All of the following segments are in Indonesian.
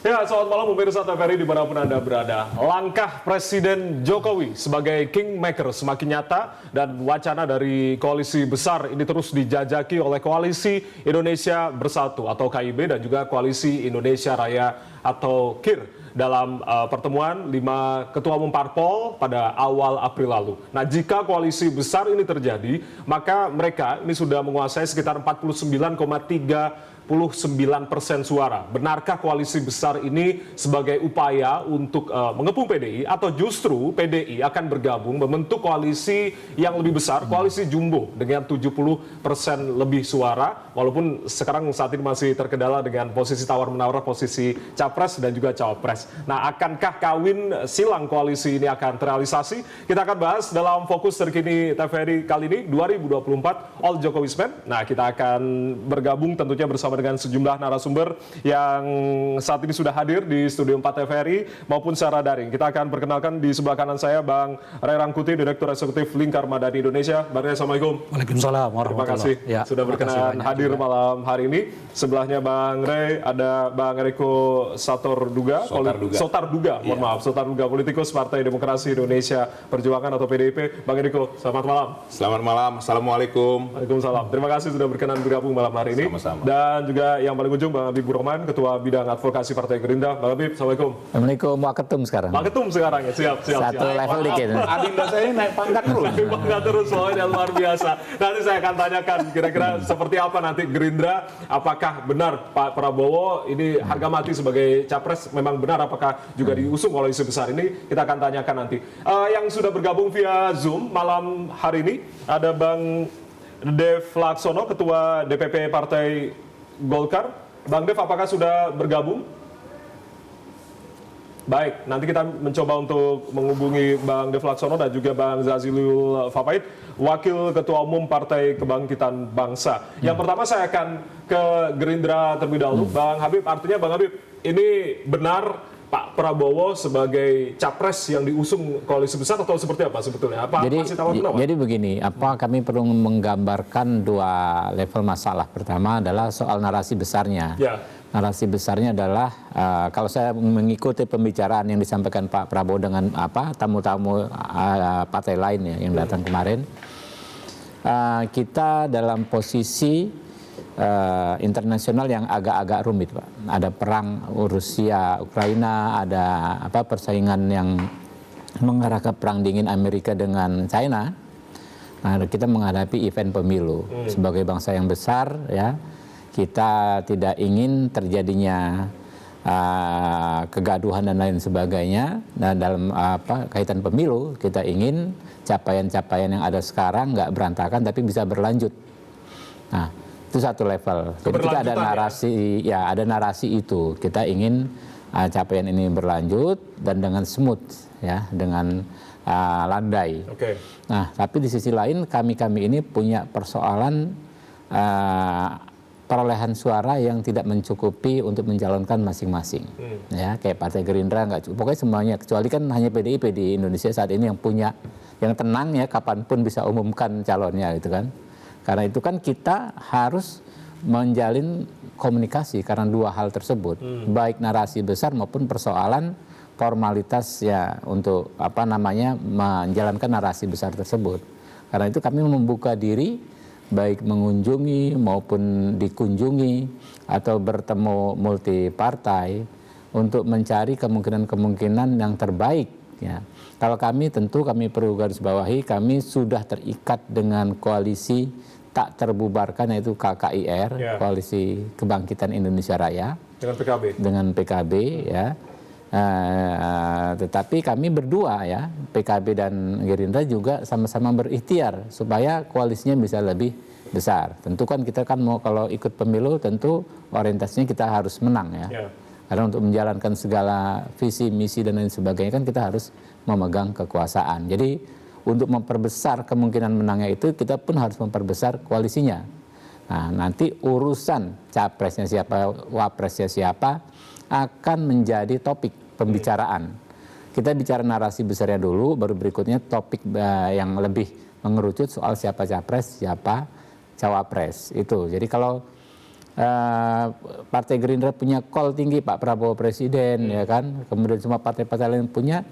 Ya, selamat malam pemirsa TVRI dimanapun Anda berada. Langkah Presiden Jokowi sebagai kingmaker semakin nyata dan wacana dari koalisi besar ini terus dijajaki oleh Koalisi Indonesia Bersatu atau KIB dan juga Koalisi Indonesia Raya atau KIR dalam pertemuan 5 ketua umum parpol pada awal April lalu. Nah, jika koalisi besar ini terjadi, maka mereka ini sudah menguasai sekitar 49,39% suara. Benarkah koalisi besar ini sebagai upaya untuk mengepung PDI atau justru PDI akan bergabung membentuk koalisi yang lebih besar, koalisi jumbo dengan 70% lebih suara, walaupun sekarang saat ini masih terkendala dengan posisi tawar-menawar posisi capres dan juga cawapres. Nah, akankah kawin silang koalisi ini akan terrealisasi? Kita akan bahas dalam Fokus Terkini TVRI kali ini 2024 All Jokowi's Men. Nah, kita akan bergabung tentunya bersama dengan sejumlah narasumber yang saat ini sudah hadir di Studio 4 TVRI maupun secara daring. Kita akan perkenalkan di sebelah kanan saya Bang Ray Rangkuti, Direktur Eksekutif Lingkar Madani Indonesia. Bang Ray, Assalamualaikum. Waalaikumsalam Terima warahmatullahi kasih sudah berkenan hadir juga malam hari ini. Sebelahnya Bang Ray ada Bang Eriko Sotarduga, politikus Partai Demokrasi Indonesia Perjuangan atau PDIP. Bang Eriko, selamat malam. Selamat malam, Assalamualaikum. Waalaikumsalam. Terima kasih sudah berkenan bergabung malam hari ini. Sama-sama. Dan juga yang paling ujung Bang Habibur Rahman, Ketua Bidang Advokasi Partai Gerindra. Bang Habib, Assalamualaikum. Assalamualaikum, Waketum sekarang. Waketum sekarang ya, siap. Satu level dikit. Adinda saya ini naik pangkat terus. Pangkat terus, soalnya luar biasa. Nanti saya akan tanyakan kira-kira seperti apa nanti Gerindra, apakah benar Pak Prabowo ini harga mati sebagai capres, memang benar apakah juga diusung koalisi besar ini, kita akan tanyakan nanti. Yang sudah bergabung via Zoom malam hari ini ada Bang Dev Laksono, Ketua DPP Partai Golkar. Bang Dev, apakah sudah bergabung? Baik, nanti kita mencoba untuk menghubungi Bang Dev Laksono dan juga Bang Zazilul Fapait, Wakil Ketua Umum Partai Kebangkitan Bangsa. Yang pertama saya akan ke Gerindra terlebih dahulu. Bang Habib, artinya Bang Habib, ini benar Pak Prabowo sebagai capres yang diusung koalisi besar atau seperti apa sebetulnya? Apa masih tawar-menawar? Jadi begini, kami perlu menggambarkan dua level masalah. Pertama adalah soal narasi besarnya. Ya. Narasi besarnya adalah kalau saya mengikuti pembicaraan yang disampaikan Pak Prabowo dengan tamu-tamu partai lain ya yang datang kemarin, kita dalam posisi internasional yang agak-agak rumit, Pak. Ada perang Rusia, Ukraina, ada persaingan yang mengarah ke perang dingin Amerika dengan China. Nah, kita menghadapi event pemilu sebagai bangsa yang besar, ya. Kita tidak ingin terjadinya kegaduhan dan lain sebagainya. Dan dalam kaitan pemilu, kita ingin capaian-capaian yang ada sekarang nggak berantakan tapi bisa berlanjut. Nah, itu satu level. Jadi kita ada narasi, ya ada narasi itu. Kita ingin capaian ini berlanjut dan dengan smooth, ya, dengan landai. Okay. Nah, tapi di sisi lain kami ini punya persoalan perolehan suara yang tidak mencukupi untuk mencalonkan masing-masing. Ya, kayak Partai Gerindra nggak cukup. Pokoknya semuanya, kecuali kan hanya PDIP di Indonesia saat ini yang punya, yang tenang ya kapanpun bisa umumkan calonnya gitu kan. Karena itu kan kita harus menjalin komunikasi karena dua hal tersebut, baik narasi besar maupun persoalan formalitas ya untuk menjalankan narasi besar tersebut. Karena itu kami membuka diri baik mengunjungi maupun dikunjungi atau bertemu multi partai untuk mencari kemungkinan-kemungkinan yang terbaik, ya. Kalau kami tentu kami perlu garis bawahi, kami sudah terikat dengan koalisi tak terbubarkan yaitu KKIR, ya. Koalisi Kebangkitan Indonesia Raya dengan PKB ya. Tetapi kami berdua ya, PKB dan Gerindra juga sama-sama berikhtiar supaya koalisinya bisa lebih besar. Tentu kan kita kan mau kalau ikut pemilu tentu orientasinya kita harus menang ya. Yeah. Karena untuk menjalankan segala visi, misi dan lain sebagainya kan kita harus memegang kekuasaan. Jadi untuk memperbesar kemungkinan menangnya itu kita pun harus memperbesar koalisinya. Nah, nanti urusan capresnya siapa, wapresnya siapa akan menjadi topik pembicaraan. Kita bicara narasi besarnya dulu, baru berikutnya topik yang lebih mengerucut soal siapa capres, siapa cawapres. Itu. Jadi kalau Partai Gerindra punya call tinggi Pak Prabowo Presiden, ya kan. Kemudian semua partai-partai lain punya.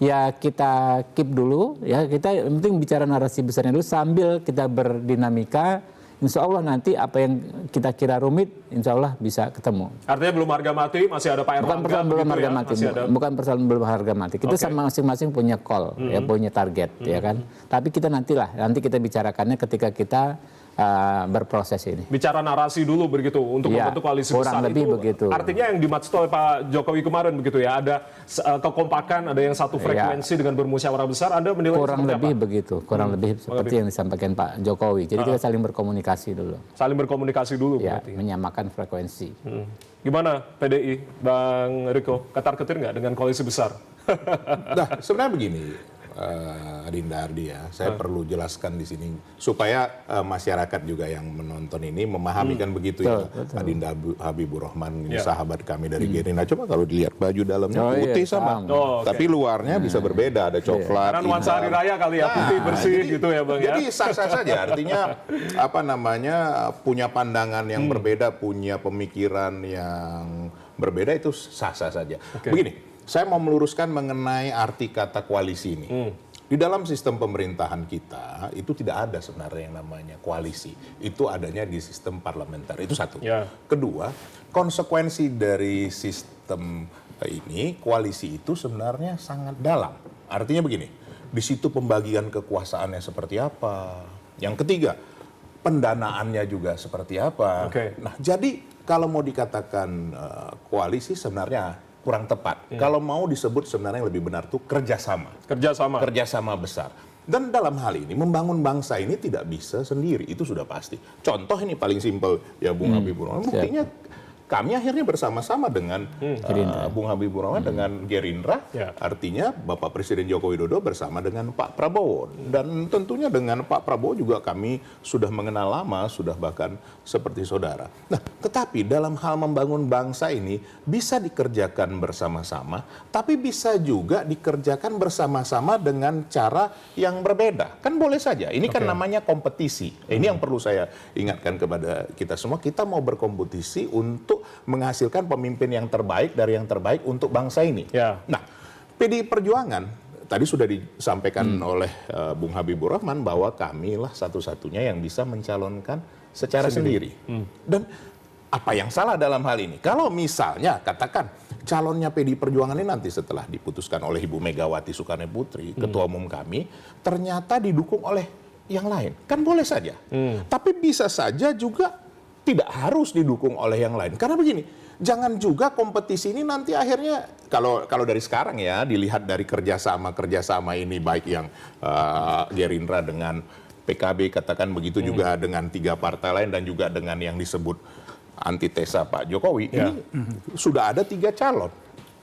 Ya kita keep dulu, ya kita yang penting bicara narasi besarnya dulu sambil kita berdinamika. Insya Allah nanti apa yang kita kira rumit, insya Allah bisa ketemu. Artinya belum harga mati, masih ada Pak Erlangga. Bukan persoalan belum harga ya? mati, bukan persoalan belum harga mati. Kita sama masing-masing punya call, ya punya target, ya kan. Tapi kita nanti kita bicarakannya ketika kita berproses ini. Bicara narasi dulu begitu untuk Ya, membentuk koalisi kurang besar lebih itu. begitu. Artinya yang dimaksud oleh Pak Jokowi kemarin begitu ya, ada kekompakan, ada yang satu frekuensi dengan bermusyawarah besar. Anda menilai Kurang seperti lebih apa? begitu, kurang lebih seperti yang disampaikan Pak Jokowi. Jadi kita saling berkomunikasi dulu. Saling berkomunikasi dulu Ya, berarti. menyamakan frekuensi. Gimana PDI, Bang Riko? Ketar-ketir nggak dengan koalisi besar? Nah, sebenarnya begini, Adinda Ardi ya, saya perlu jelaskan di sini supaya masyarakat juga yang menonton ini memahami kan begitu ya. Adinda Habibur Rahman ini sahabat kami dari Gerindra. Coba kalau dilihat baju dalamnya putih sama, tapi luarnya bisa berbeda, ada coklat. Karena nuansa hari raya kali ya, putih bersih gitu ya Bang ya. Jadi sah-sah saja, artinya punya pandangan yang berbeda, punya pemikiran yang berbeda itu sah-sah saja. Begini. Saya mau meluruskan mengenai arti kata koalisi ini. Di dalam sistem pemerintahan kita, itu tidak ada sebenarnya yang namanya koalisi. Itu adanya di sistem parlementer. Itu satu. Ya. Kedua, konsekuensi dari sistem ini, koalisi itu sebenarnya sangat dalam. Artinya begini, di situ pembagian kekuasaannya seperti apa. Yang ketiga, pendanaannya juga seperti apa. Nah, jadi kalau mau dikatakan koalisi sebenarnya kurang tepat. Kalau mau disebut sebenarnya yang lebih benar tuh kerjasama. Kerjasama besar. Dan dalam hal ini membangun bangsa ini tidak bisa sendiri, itu sudah pasti. Contoh ini paling simpel ya Bung Habibur Rahman. Buktinya kami akhirnya bersama-sama dengan Bung Habibur Rahman dengan Gerindra. Artinya Bapak Presiden Joko Widodo bersama dengan Pak Prabowo. Dan tentunya dengan Pak Prabowo juga kami sudah mengenal lama, sudah bahkan seperti saudara. Nah, tetapi dalam hal membangun bangsa ini bisa dikerjakan bersama-sama, tapi bisa juga dikerjakan bersama-sama dengan cara yang berbeda. Kan boleh saja. Ini kan namanya kompetisi. Ini yang perlu saya ingatkan kepada kita semua. Kita mau berkompetisi untuk menghasilkan pemimpin yang terbaik dari yang terbaik untuk bangsa ini. Nah, PDI Perjuangan tadi sudah disampaikan oleh Bung Habibur Rahman bahwa kamilah satu-satunya yang bisa mencalonkan secara sendiri. Dan apa yang salah dalam hal ini? Kalau misalnya katakan calonnya PDI Perjuangan ini nanti setelah diputuskan oleh Ibu Megawati Soekarno Putri, ketua umum kami, ternyata didukung oleh yang lain. Kan boleh saja. Tapi bisa saja juga tidak harus didukung oleh yang lain. Karena begini, jangan juga kompetisi ini nanti akhirnya, kalau dari sekarang ya, dilihat dari kerjasama ini, baik yang Gerindra dengan PKB, katakan begitu juga dengan 3 partai lain, dan juga dengan yang disebut antitesa Pak Jokowi, ini sudah ada 3 calon.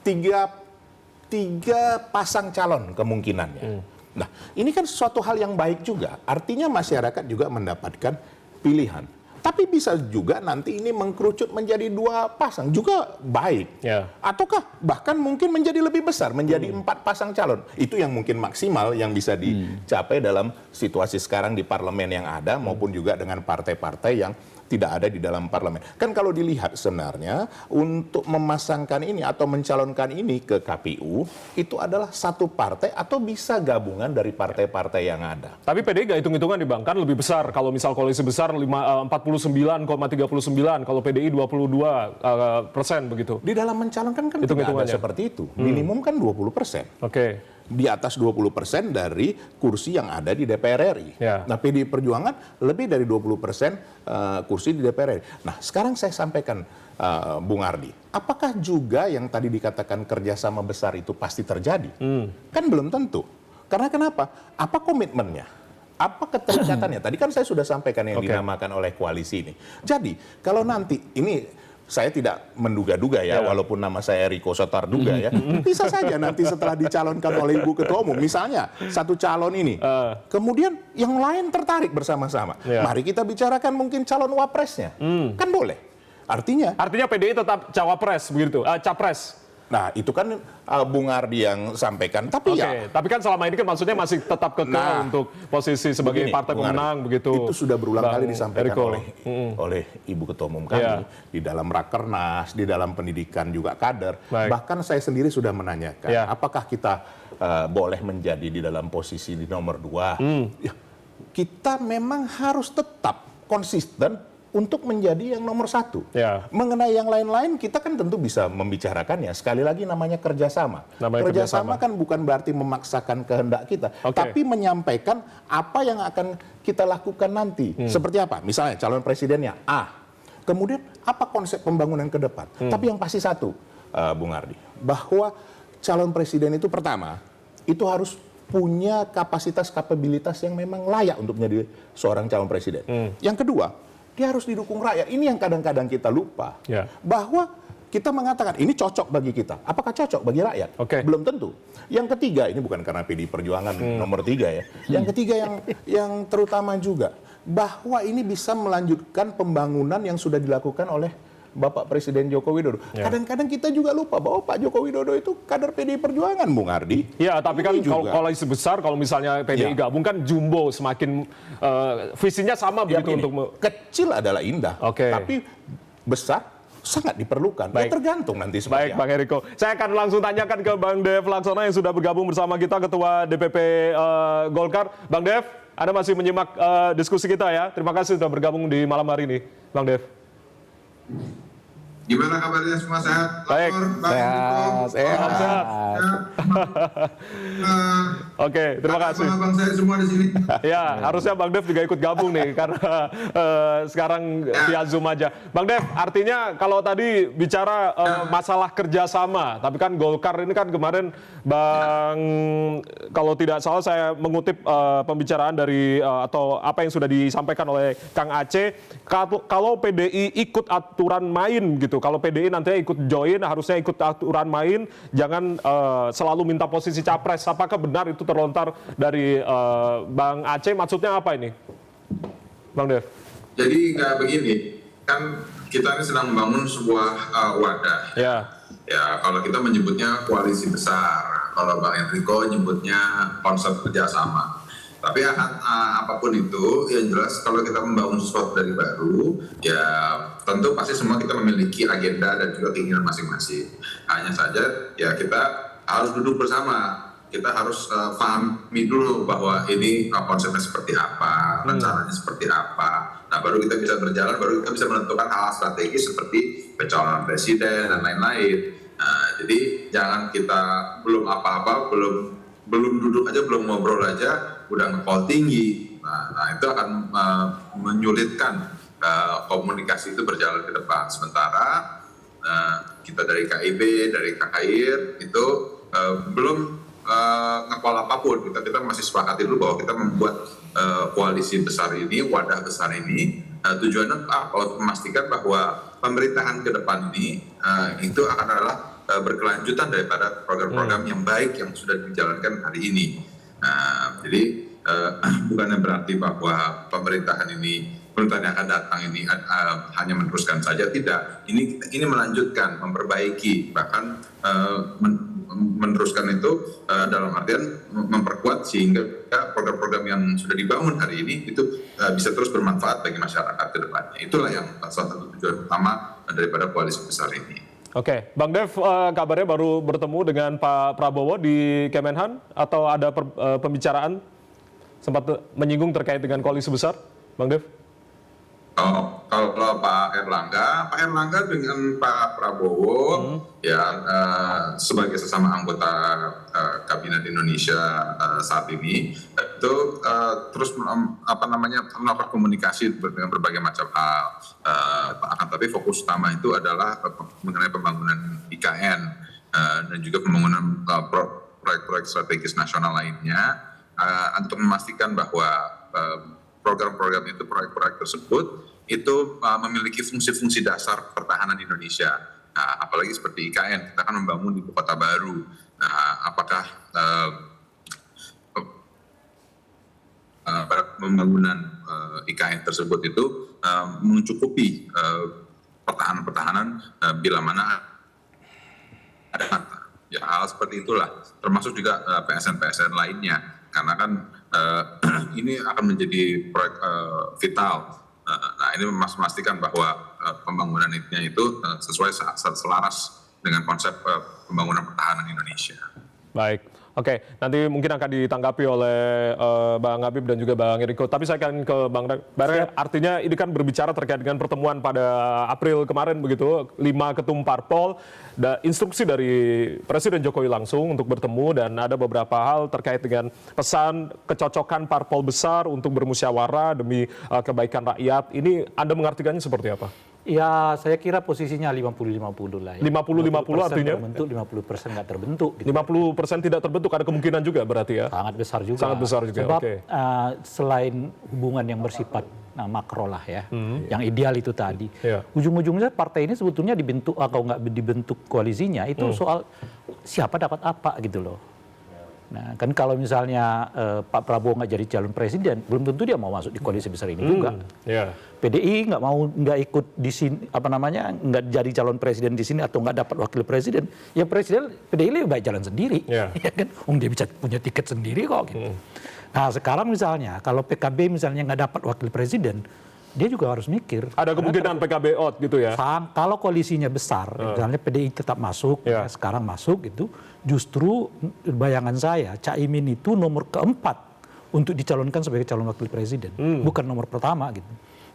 3 pasang calon kemungkinannya. Nah, ini kan suatu hal yang baik juga. Artinya masyarakat juga mendapatkan pilihan. Tapi bisa juga nanti ini mengkerucut menjadi 2 pasang, juga baik. Ataukah bahkan mungkin menjadi lebih besar, menjadi 4 pasang calon. Itu yang mungkin maksimal yang bisa dicapai dalam situasi sekarang di parlemen yang ada, maupun juga dengan partai-partai yang tidak ada di dalam parlemen. Kan kalau dilihat sebenarnya untuk memasangkan ini atau mencalonkan ini ke KPU, itu adalah satu partai atau bisa gabungan dari partai-partai yang ada. Tapi PDI nggak hitung-hitungan nih Bang, kan lebih besar. Kalau misal koalisi besar 49,39, kalau PDI 22% begitu. Di dalam mencalonkan kan tidak ada seperti itu. Minimum kan 20%. Di atas 20% dari kursi yang ada di DPR RI. Nah, PDI Perjuangan lebih dari 20% kursi di DPR RI. Nah, sekarang saya sampaikan Bung Ardi, apakah juga yang tadi dikatakan kerjasama besar itu pasti terjadi? Kan belum tentu. Karena kenapa? Apa komitmennya? Apa keterikatannya? Tadi kan saya sudah sampaikan yang dinamakan oleh koalisi ini. Jadi, kalau nanti ini saya tidak menduga-duga ya, walaupun nama saya Riko Sotarduga ya. Bisa saja nanti setelah dicalonkan oleh Ibu Ketua Umum, misalnya satu calon ini, kemudian yang lain tertarik bersama-sama. Mari kita bicarakan mungkin calon wapresnya. Kan boleh. Artinya PDI tetap cawapres begitu, capres. Nah, itu kan Bung Ardi yang sampaikan. Tapi Oke, tapi kan selama ini kan maksudnya masih tetap kekal untuk posisi sebagai begini, partai Bung Ardi, pemenang begitu. Itu sudah berulang Bang kali disampaikan Eriko. oleh Ibu Ketua Umum kami Iya. di dalam Rakernas, di dalam pendidikan juga kader. Baik. Bahkan saya sendiri sudah menanyakan, Iya. apakah kita boleh menjadi di dalam posisi di nomor 2? Ya, kita memang harus tetap konsisten untuk menjadi yang nomor 1. Ya. Mengenai yang lain-lain kita kan tentu bisa membicarakannya. Sekali lagi namanya kerjasama. Namanya Kerjasama kan bukan berarti memaksakan kehendak kita, Oke. tapi menyampaikan apa yang akan kita lakukan nanti. Seperti apa? Misalnya calon presidennya A. Kemudian apa konsep pembangunan ke depan? Tapi yang pasti satu, Bung Ardi, bahwa calon presiden itu pertama, itu harus punya kapasitas, kapabilitas yang memang layak untuk menjadi seorang calon presiden. Yang kedua, dia harus didukung rakyat. Ini yang kadang-kadang kita lupa. Ya. Bahwa kita mengatakan ini cocok bagi kita. Apakah cocok bagi rakyat? Oke. Belum tentu. Yang ketiga, ini bukan karena PDI Perjuangan nomor 3 ya. Yang ketiga yang terutama juga, bahwa ini bisa melanjutkan pembangunan yang sudah dilakukan oleh Bapak Presiden Joko Widodo. Ya. Kadang-kadang kita juga lupa bahwa Pak Joko Widodo itu kader PDI Perjuangan, Bung Ardi. Ya, tapi kan Ini kalau juga. koalisi besar, kalau misalnya PDI Ya. gabung kan jumbo, semakin visinya sama Ya, begitu begini, untuk kecil adalah indah, Oke. tapi besar sangat diperlukan. Ya, Baik. tergantung nanti seperti Baik, apa. Bang Eriko. Saya akan langsung tanyakan ke Bang Dev Laksono yang sudah bergabung bersama kita, Ketua DPP Golkar. Bang Dev, Anda masih menyimak diskusi kita ya. Terima kasih sudah bergabung di malam hari ini, Bang Dev. Gimana kabarnya semua, sehat? Baik. Lapor, Bang Sehat, Eriko? sehat. Sehat. Oke, terima kasih. Abang saya semua di sini. Ya, harusnya Bang Dev juga ikut gabung nih, karena sekarang via Zoom aja. Bang Dev, artinya kalau tadi bicara masalah kerjasama, tapi kan Golkar ini kan kemarin, Bang, kalau tidak salah saya mengutip pembicaraan dari atau apa yang sudah disampaikan oleh Kang Aceh, kalau PDI ikut aturan main gitu, kalau PDI nantinya ikut join, harusnya ikut aturan main, jangan selalu minta posisi capres. Apakah benar itu terlontar dari Bang Aceh? Maksudnya apa ini, Bang Dev? Jadi nggak begini, kan kita ini sedang membangun sebuah wadah. Ya, Ya, kalau kita menyebutnya koalisi besar, kalau Bang Enrico nyebutnya konsep kerjasama. Tapi apapun itu, yang jelas kalau kita membangun sesuatu dari baru, ya tentu pasti semua kita memiliki agenda dan juga keinginan masing-masing. Hanya saja ya kita harus duduk bersama, kita harus pahami dulu bahwa ini konsepnya seperti apa, rencananya seperti apa. Nah, baru kita bisa berjalan, baru kita bisa menentukan hal strategis seperti pencalonan presiden dan lain-lain. Nah, jadi jangan kita belum apa-apa, belum duduk aja, belum ngobrol aja, udah ngepol tinggi. Nah itu akan menyulitkan komunikasi itu berjalan ke depan. Sementara kita dari KIB, dari KKIR itu belum ngepol apapun. Kita masih sepakati dulu bahwa kita membuat koalisi besar ini, wadah besar ini, tujuannya untuk memastikan bahwa pemerintahan ke depan ini itu akan adalah berkelanjutan daripada program-program yang baik yang sudah dijalankan hari ini. Jadi bukannya berarti bahwa pemerintahan yang akan datang ini hanya meneruskan saja, tidak. Ini melanjutkan, memperbaiki, bahkan meneruskan itu dalam artian memperkuat sehingga program-program yang sudah dibangun hari ini itu bisa terus bermanfaat bagi masyarakat ke depannya. Itulah yang salah satu tujuan utama daripada koalisi besar ini. Oke, Bang Dev, kabarnya baru bertemu dengan Pak Prabowo di Kemenhan atau ada pembicaraan sempat menyinggung terkait dengan koalisi besar, Bang Dev? Kalau Pak Erlangga dengan Pak Prabowo ya sebagai sesama anggota Kabinet Indonesia saat ini itu terus melakukan komunikasi dengan berbagai macam hal. Akan tapi fokus utama itu adalah mengenai pembangunan IKN dan juga pembangunan proyek-proyek strategis nasional lainnya untuk memastikan bahwa program-program itu, proyek-proyek tersebut itu memiliki fungsi-fungsi dasar pertahanan Indonesia. Nah, apalagi seperti IKN, kita akan membangun ibu kota baru. Nah, apakah pembangunan IKN tersebut itu mencukupi pertahanan-pertahanan bila mana ada kata. Ya hal seperti itulah, termasuk juga PSN-PSN lainnya, karena kan ini akan menjadi proyek vital. Nah ini memastikan bahwa pembangunan itu sesuai selaras dengan konsep pembangunan pertahanan Indonesia. Baik, oke. Nanti mungkin akan ditanggapi oleh Bang Habib dan juga Bang Eriko. Tapi saya akan ke Bang Bare. Artinya ini kan berbicara terkait dengan pertemuan pada April kemarin begitu, 5 ketum parpol, instruksi dari Presiden Jokowi langsung untuk bertemu, dan ada beberapa hal terkait dengan pesan kecocokan parpol besar untuk bermusyawarah demi kebaikan rakyat. Ini Anda mengartikannya seperti apa? Ya, saya kira posisinya 50-50 lah ya. 50-50 artinya? Terbentuk, 50% nggak terbentuk. Gitu. 50% tidak terbentuk, ada kemungkinan juga berarti ya? Sangat besar juga. Sangat besar juga, Sebab oke. Selain hubungan yang bersifat makro lah ya, yang ideal itu tadi. Iya. Ujung-ujungnya partai ini sebetulnya dibentuk atau nggak dibentuk koalisinya, itu soal siapa dapat apa gitu loh. Nah, kan kalau misalnya Pak Prabowo nggak jadi calon presiden, belum tentu dia mau masuk di koalisi besar ini juga. Yeah. PDI nggak ikut di sini, nggak jadi calon presiden di sini atau nggak dapat wakil presiden, ya presiden PDI lebih baik jalan sendiri, Yeah. ya kan? Dia bisa punya tiket sendiri kok. Gitu. Nah sekarang misalnya kalau PKB misalnya nggak dapat wakil presiden, dia juga harus mikir. Ada kemungkinan PKB out gitu ya? Kalau koalisinya besar, misalnya PDI tetap masuk, Yeah. sekarang masuk gitu, justru bayangan saya Caimin itu nomor keempat untuk dicalonkan sebagai calon wakil presiden, bukan nomor pertama gitu.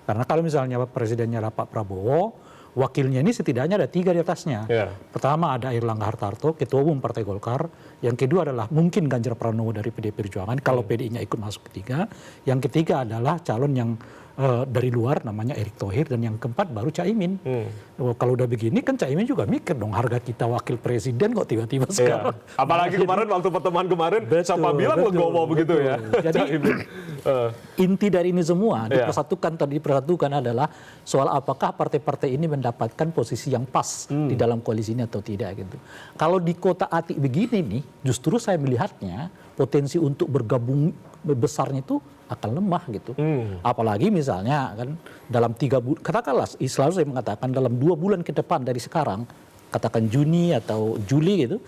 Karena kalau misalnya presidennya adalah Pak Prabowo, wakilnya ini setidaknya ada 3 di atasnya. Yeah. Pertama ada Airlangga Hartarto, Ketua Umum Partai Golkar. Yang kedua adalah mungkin Ganjar Pranowo dari PDI Perjuangan, kalau PDI-nya ikut masuk ketiga. Yang ketiga adalah calon yang dari luar namanya Erick Thohir, dan yang keempat baru Caimin. Kalau udah begini kan Caimin juga mikir dong, harga kita wakil presiden kok tiba-tiba sekarang. Apalagi kemarin waktu pertemuan kemarin, siapa bilang legowo begitu ya? Jadi inti dari ini semua dipersatukan adalah soal apakah partai-partai ini mendapatkan posisi yang pas di dalam koalisi ini atau tidak gitu. Kalau di kota atik begini nih, justru saya melihatnya potensi untuk bergabung besarnya itu akan lemah gitu. Apalagi misalnya kan dalam 3 bulan, katakanlah selalu saya mengatakan dalam 2 bulan ke depan dari sekarang, katakan Juni atau Juli gitu,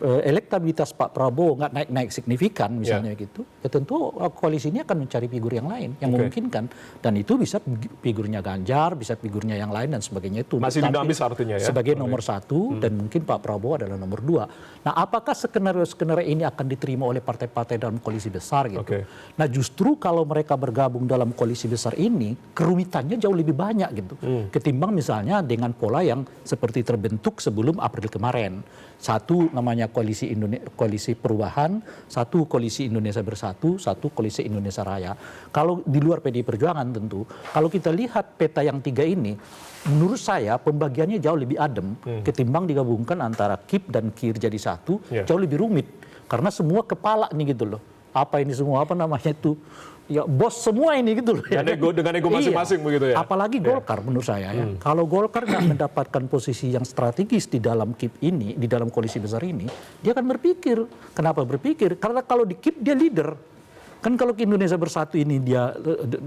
elektabilitas Pak Prabowo nggak naik-naik signifikan misalnya gitu, ya tentu koalisi ini akan mencari figur yang lain yang memungkinkan, dan itu bisa figurnya Ganjar, bisa figurnya yang lain dan sebagainya itu. Masih dinamis artinya ya? Sebagai nomor 1 dan mungkin Pak Prabowo adalah nomor 2. Nah, apakah skenario-skenario ini akan diterima oleh partai-partai dalam koalisi besar gitu? Nah, justru kalau mereka bergabung dalam koalisi besar ini, kerumitannya jauh lebih banyak gitu, ketimbang misalnya dengan pola yang seperti terbentuk sebelum April kemarin. Satu namanya koalisi perubahan, satu koalisi Indonesia Bersatu, satu koalisi Indonesia Raya. Kalau di luar PDI Perjuangan tentu, kalau kita lihat peta yang 3 ini, menurut saya pembagiannya jauh lebih adem ketimbang digabungkan antara KIP dan KIR jadi satu, jauh lebih rumit. Karena semua kepala nih gitu loh. Apa ini semua, apa namanya itu, ya bos semua ini gitu loh. Dan dengan ego masing-masing begitu ya? Apalagi Golkar menurut saya ya. Kalau Golkar nggak mendapatkan posisi yang strategis di dalam KIP ini, di dalam koalisi besar ini, dia akan berpikir. Kenapa berpikir? Karena kalau di KIP dia leader. Kan kalau Indonesia Bersatu ini dia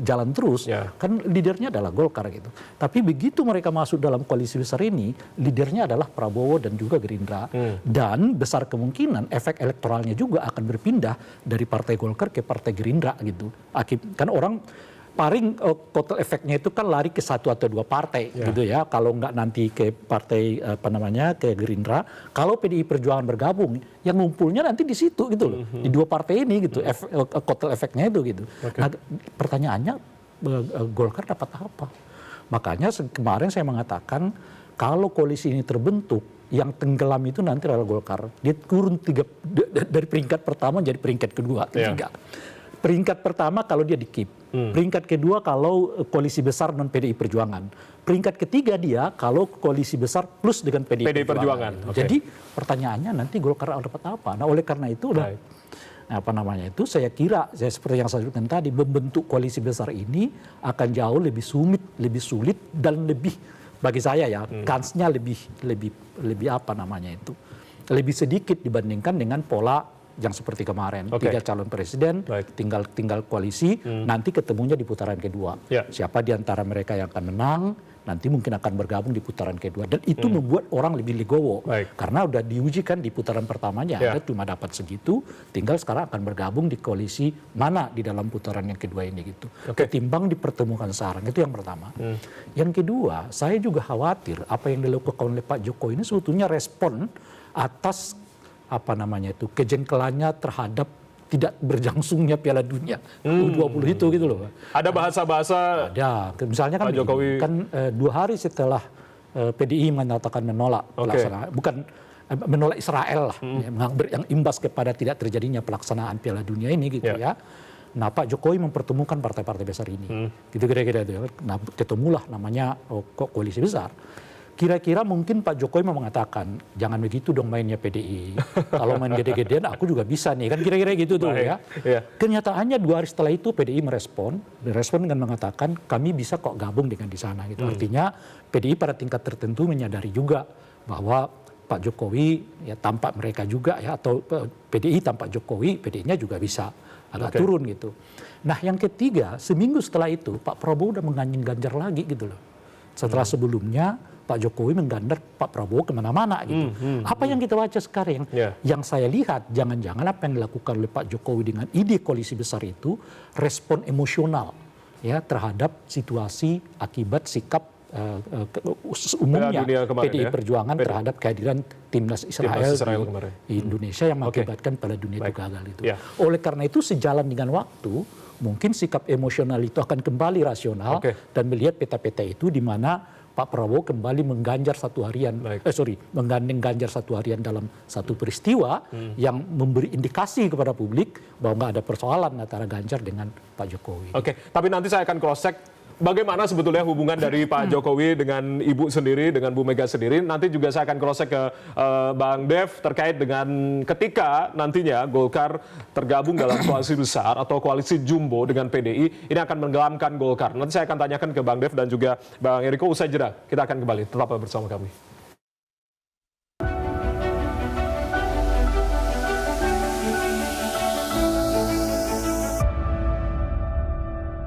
jalan terus, kan leadernya adalah Golkar gitu. Tapi begitu mereka masuk dalam koalisi besar ini, leadernya adalah Prabowo dan juga Gerindra. Dan besar kemungkinan efek elektoralnya juga akan berpindah dari Partai Golkar ke Partai Gerindra gitu. Kan orang paling kotel efeknya itu kan lari ke 1 atau 2 partai gitu ya. Kalau nggak nanti ke partai ke Gerindra, kalau PDI Perjuangan bergabung, yang ngumpulnya nanti di situ gitu loh, di 2 partai ini gitu, kotel efeknya itu gitu. Nah, pertanyaannya Golkar dapat apa? Makanya kemarin saya mengatakan kalau koalisi ini terbentuk, yang tenggelam itu nanti adalah Golkar. Dia turun dari peringkat pertama jadi peringkat kedua, ketiga. Peringkat pertama kalau dia di KIP, peringkat kedua kalau koalisi besar non PDI Perjuangan, peringkat ketiga dia kalau koalisi besar plus dengan PDI Perjuangan. Jadi pertanyaannya nanti Golkar dapat apa? Nah, oleh karena itu saya kira seperti yang saya sebutkan tadi, membentuk koalisi besar ini akan jauh lebih sulit dan lebih, bagi saya ya, kansnya lebih lebih sedikit dibandingkan dengan pola yang seperti kemarin, 3 calon presiden, tinggal koalisi, nanti ketemunya di putaran kedua. Siapa di antara mereka yang akan menang, nanti mungkin akan bergabung di putaran kedua. Dan itu membuat orang lebih legowo. Baik. Karena udah diuji kan di putaran pertamanya, Ya. ada cuma dapat segitu, tinggal sekarang akan bergabung di koalisi mana di dalam putaran yang kedua ini gitu. Oke. Ketimbang dipertemukan sekarang, itu yang pertama. Yang kedua, saya juga khawatir apa yang dilakukan oleh Pak Jokowi ini sebetulnya respon atas kejengkelannya terhadap tidak berlangsungnya Piala Dunia U20 itu gitu loh. Ada bahasa-bahasa Ada, misalnya kan Pak Jokowi. begini, kan 2 hari setelah PDI menyatakan menolak pelaksanaan, bukan menolak Israel lah, yang imbas kepada tidak terjadinya pelaksanaan Piala Dunia ini gitu ya. Nah, Pak Jokowi mempertemukan partai-partai besar ini, gitu kira-kira itu. Nah, ketemulah namanya koalisi besar. Kira-kira mungkin Pak Jokowi mau mengatakan, jangan begitu dong mainnya PDI. Kalau main gede-gedean aku juga bisa nih. Kan kira-kira gitu tuh ya. Iya. Kenyataannya 2 hari setelah itu PDI merespon dengan mengatakan kami bisa kok gabung dengan di sana. Gitu. Artinya PDI pada tingkat tertentu menyadari juga bahwa Pak Jokowi ya tanpa mereka juga ya, atau PDI tanpa Jokowi, PDI-nya juga bisa agak turun gitu. Nah yang ketiga, seminggu setelah itu Pak Prabowo udah menggandeng Ganjar lagi gitu loh. Setelah sebelumnya Pak Jokowi menggandar Pak Prabowo kemana-mana gitu. Apa yang kita baca sekarang? Yang saya lihat, jangan-jangan apa yang dilakukan oleh Pak Jokowi dengan ide koalisi besar itu respon emosional ya terhadap situasi akibat sikap umumnya PDI Perjuangan terhadap kehadiran timnas Israel di Indonesia yang mengakibatkan Piala Dunia itu gagal itu. Oleh karena itu sejalan dengan waktu, mungkin sikap emosional itu akan kembali rasional dan melihat peta-peta itu di mana Pak Prabowo kembali menggandeng Ganjar 1 harian dalam satu peristiwa yang memberi indikasi kepada publik bahwa nggak ada persoalan antara Ganjar dengan Pak Jokowi. Oke, tapi nanti saya akan cross check bagaimana sebetulnya hubungan dari Pak Jokowi dengan Ibu sendiri, dengan Bu Mega sendiri. Nanti juga saya akan cross check ke Bang Dev terkait dengan ketika nantinya Golkar tergabung dalam koalisi besar atau koalisi jumbo dengan PDI, ini akan menggelamkan Golkar. Nanti saya akan tanyakan ke Bang Dev dan juga Bang Eriko usai jeda. Kita akan kembali, tetaplah bersama kami.